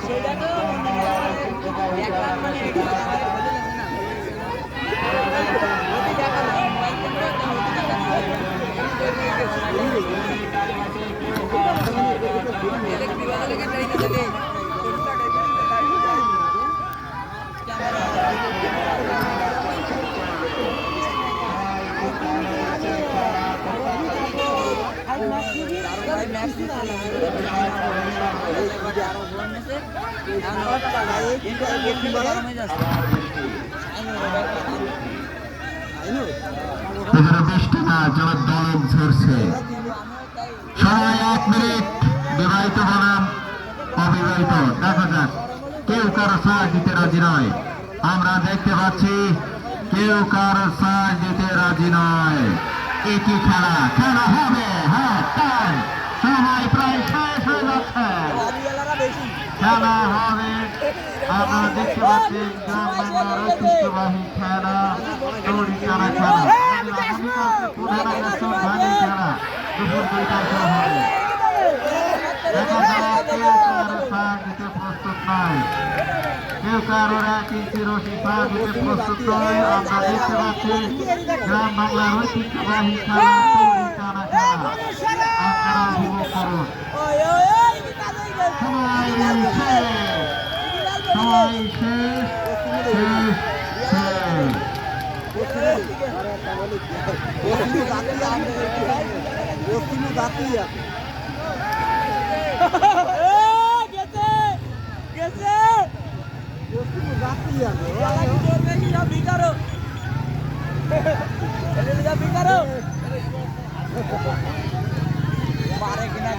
সেটা তো দেখলাম মানে বৃষ্টি না জোর দলক ঝরছে। সবাই 1 মিনিট বিবাহিত বনাম অবিবাহিত দেখা যাক কেউ কারো সাজ দিতে রাজি নয়। আমরা দেখতে পাচ্ছি কেউ কারো সাজ দিতে রাজি নয়। একই খেলা খেলা হবে। হ্যাঁ টাইম সময় প্রায় শেষ হয়ে যাচ্ছে। খেলা হবে। আমরা দেখতে পাচ্ছি গ্রাম বাংলার ঐতিহ্যবাহী খেলা দড়ি টানা খেলা প্রধান আকর্ষণ ভাগের খেলা দুপুর 2টায় শুরু হবে। দেখা যাক কেউ কারো সাজ দিতে প্রস্তুত নয়। কেউ কারোর 1 ইঞ্চি রশি সাজ দিতে প্রস্তুত নয়। আমরা দেখতে পাচ্ছি গ্রাম বাংলার ঐতিহ্যবাহী খেলা দড়ি টানা খেলা। আপনারা উপভোগ করুন। সময় শেষ শেষ শেষ। मारे कि ना